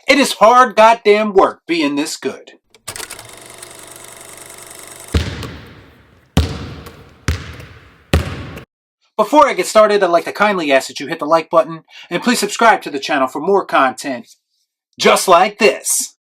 It is hard goddamn work being this good. Before I get started, I'd like to kindly ask that you hit the like button and please subscribe to the channel for more content just like this.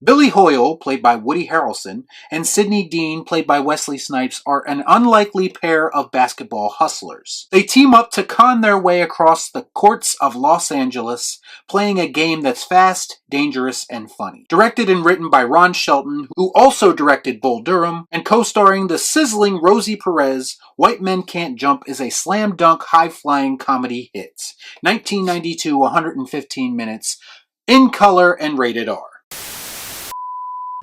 Billy Hoyle, played by Woody Harrelson, and Sidney Dean, played by Wesley Snipes, are an unlikely pair of basketball hustlers. They team up to con their way across the courts of Los Angeles, playing a game that's fast, dangerous, and funny. Directed and written by Ron Shelton, who also directed Bull Durham, and co-starring the sizzling Rosie Perez, White Men Can't Jump is a slam-dunk, high-flying comedy hit. 1992, 115 minutes, in color and rated R.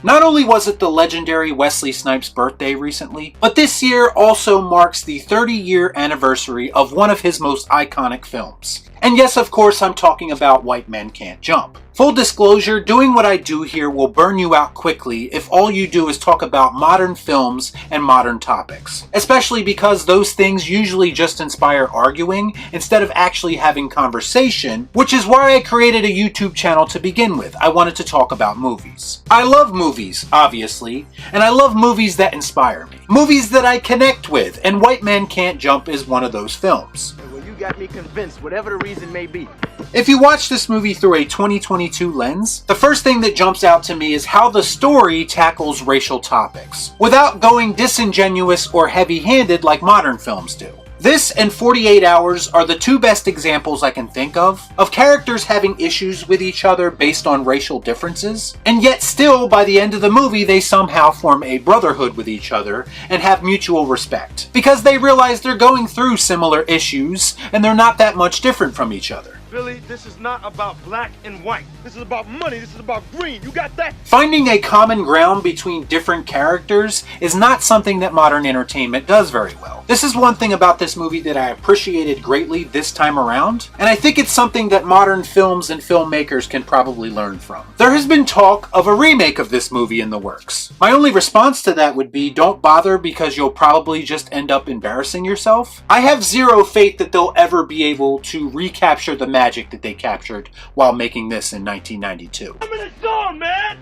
Not only was it the legendary Wesley Snipes' birthday recently, but this year also marks the 30-year anniversary of one of his most iconic films. And yes, of course, I'm talking about White Men Can't Jump. Full disclosure, doing what I do here will burn you out quickly if all you do is talk about modern films and modern topics. Especially because those things usually just inspire arguing instead of actually having conversation, which is why I created a YouTube channel to begin with. I wanted to talk about movies. I love movies, obviously, and I love movies that inspire me. Movies that I connect with, and White Men Can't Jump is one of those films. You got me convinced, whatever the reason may be. If you watch this movie through a 2022 lens, the first thing that jumps out to me is how the story tackles racial topics, without going disingenuous or heavy-handed like modern films do. This and 48 Hours are the two best examples I can think of characters having issues with each other based on racial differences, and yet still, by the end of the movie, they somehow form a brotherhood with each other and have mutual respect, because they realize they're going through similar issues and they're not that much different from each other. Billy, this is not about black and white. This is about money. This is about green. You got that? Finding a common ground between different characters is not something that modern entertainment does very well. This is one thing about this movie that I appreciated greatly this time around, and I think it's something that modern films and filmmakers can probably learn from. There has been talk of a remake of this movie in the works. My only response to that would be, don't bother because you'll probably just end up embarrassing yourself. I have zero faith that they'll ever be able to recapture the magic that they captured while making this in 1992. I'm in the zone, man!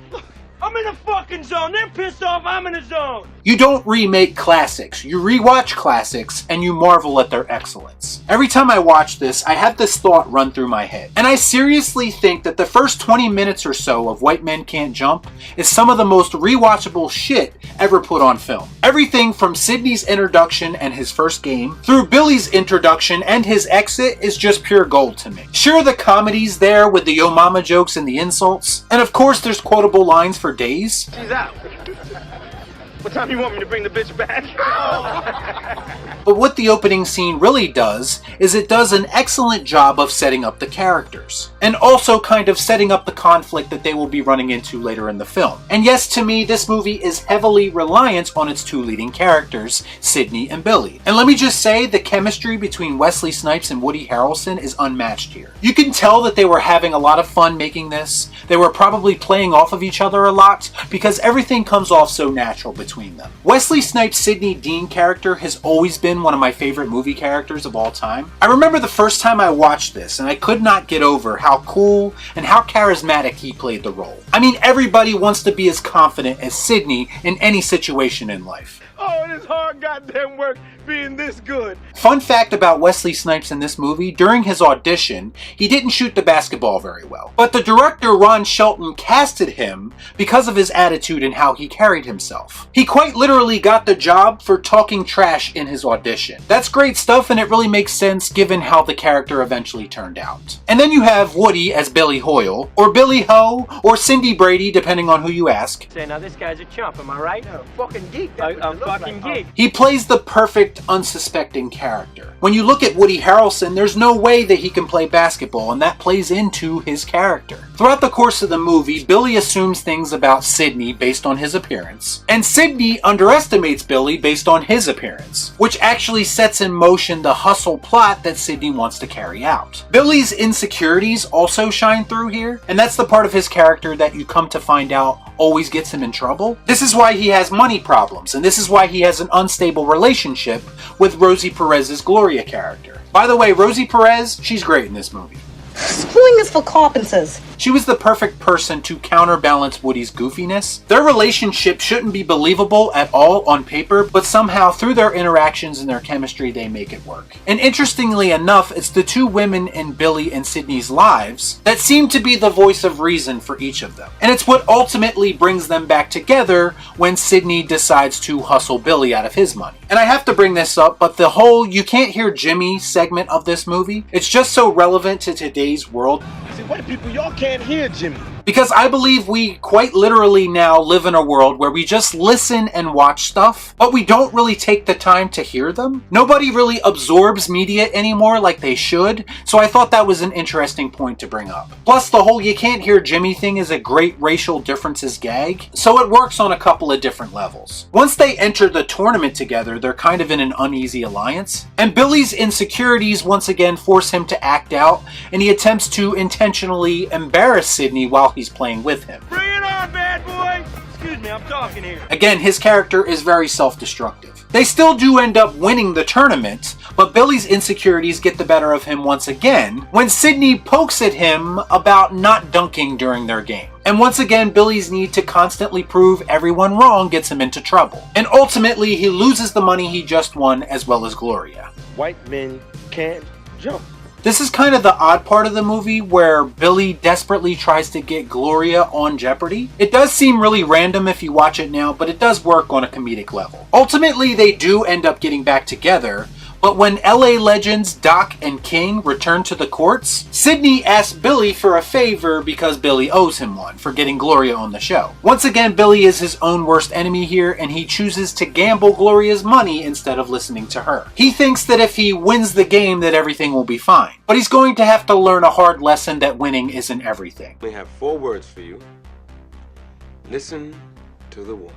I'm in the fucking zone. They're pissed off. I'm in the zone. You don't remake classics. You rewatch classics and you marvel at their excellence. Every time I watch this, I have this thought run through my head. And I seriously think that the first 20 minutes or so of White Men Can't Jump is some of the most rewatchable shit ever put on film. Everything from Sidney's introduction and his first game, through Billy's introduction and his exit is just pure gold to me. Sure, the comedy's there with the yo mama jokes and the insults, and of course there's quotable lines for days. She's out. What time you want me to bring the bitch back? But what the opening scene really does is it does an excellent job of setting up the characters, and also kind of setting up the conflict that they will be running into later in the film. And yes, to me, this movie is heavily reliant on its two leading characters, Sidney and Billy. And let me just say, the chemistry between Wesley Snipes and Woody Harrelson is unmatched here. You can tell that they were having a lot of fun making this. They were probably playing off of each other a lot, because everything comes off so natural between them. Wesley Snipes' Sidney Dean character has always been one of my favorite movie characters of all time. I remember the first time I watched this and I could not get over how cool and how charismatic he played the role. I mean, everybody wants to be as confident as Sidney in any situation in life. Oh, it is hard goddamn work being this good. Fun fact about Wesley Snipes in this movie, during his audition, he didn't shoot the basketball very well. But the director, Ron Shelton, casted him because of his attitude and how he carried himself. He quite literally got the job for talking trash in his audition. That's great stuff, and it really makes sense given how the character eventually turned out. And then you have Woody as Billy Hoyle, or Billy Ho, or Cindy Brady, depending on who you ask. Say, now this guy's a chump, am I right? Yeah, fucking geek. I'm fucking geek. He plays the perfect, unsuspecting character. When you look at Woody Harrelson, there's no way that he can play basketball, and that plays into his character. Throughout the course of the movie, Billy assumes things about Sidney based on his appearance, and Sidney underestimates Billy based on his appearance, which actually sets in motion the hustle plot that Sidney wants to carry out. Billy's insecurities also shine through here, and that's the part of his character that you come to find out always gets him in trouble. This is why he has money problems, and this is why he has an unstable relationship with Rosie Perez's Gloria character. By the way, Rosie Perez, she's great in this movie. Schooling is for carpenters. She was the perfect person to counterbalance Woody's goofiness. Their relationship shouldn't be believable at all on paper, but somehow through their interactions and their chemistry, they make it work. And interestingly enough, it's the two women in Billy and Sydney's lives that seem to be the voice of reason for each of them. And it's what ultimately brings them back together when Sydney decides to hustle Billy out of his money. And I have to bring this up, but the whole "you can't hear Jimmy" segment of this movie, it's just so relevant to today's world. See, white people, y'all can't hear Jimmy. Because I believe we quite literally now live in a world where we just listen and watch stuff, but we don't really take the time to hear them. Nobody really absorbs media anymore like they should, so I thought that was an interesting point to bring up. Plus, the whole "you can't hear Jimmy" thing is a great racial differences gag, so it works on a couple of different levels. Once they enter the tournament together, they're kind of in an uneasy alliance, and Billy's insecurities once again force him to act out, and he attempts to intentionally embarrass Sydney while he's playing with him. Bring it on, bad boy! Excuse me, I'm talking here. Again, his character is very self-destructive. They still do end up winning the tournament, but Billy's insecurities get the better of him once again when Sydney pokes at him about not dunking during their game. And once again, Billy's need to constantly prove everyone wrong gets him into trouble. And ultimately, he loses the money he just won as well as Gloria. White men can't jump. This is kind of the odd part of the movie where Billy desperately tries to get Gloria on Jeopardy. It does seem really random if you watch it now, but it does work on a comedic level. Ultimately, they do end up getting back together, but when LA legends Doc and King return to the courts, Sydney asks Billy for a favor because Billy owes him one for getting Gloria on the show. Once again, Billy is his own worst enemy here, and he chooses to gamble Gloria's money instead of listening to her. He thinks that if he wins the game that everything will be fine, but he's going to have to learn a hard lesson that winning isn't everything. We have 4 words for you. Listen to the woman.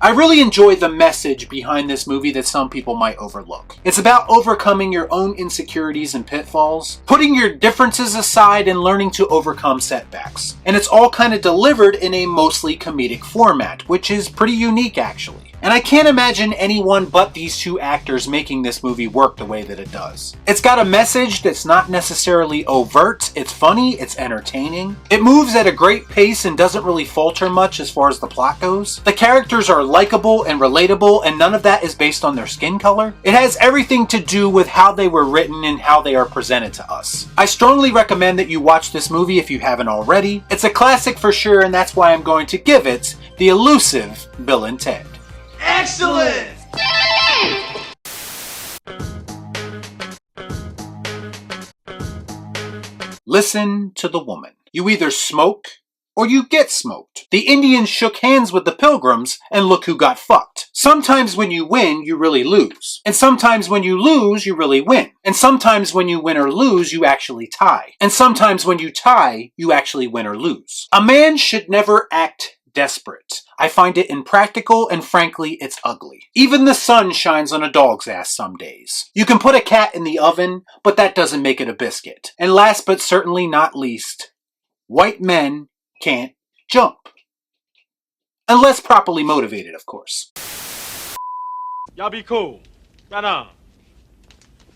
I really enjoy the message behind this movie that some people might overlook. It's about overcoming your own insecurities and pitfalls, putting your differences aside and learning to overcome setbacks. And it's all kind of delivered in a mostly comedic format, which is pretty unique actually. And I can't imagine anyone but these two actors making this movie work the way that it does. It's got a message that's not necessarily overt, it's funny, it's entertaining. It moves at a great pace and doesn't really falter much as far as the plot goes. The characters are likable and relatable, and none of that is based on their skin color. It has everything to do with how they were written and how they are presented to us. I strongly recommend that you watch this movie if you haven't already. It's a classic for sure, and that's why I'm going to give it the elusive Bill and Ted. Excellent! Listen to the woman. You either smoke or you get smoked. The Indians shook hands with the Pilgrims, and look who got fucked. Sometimes when you win, you really lose. And sometimes when you lose, you really win. And sometimes when you win or lose, you actually tie. And sometimes when you tie, you actually win or lose. A man should never act desperate. I find it impractical, and frankly, it's ugly. Even the sun shines on a dog's ass some days. You can put a cat in the oven, but that doesn't make it a biscuit. And last but certainly not least, white men can't jump. Unless properly motivated, of course. Y'all be cool. Right on.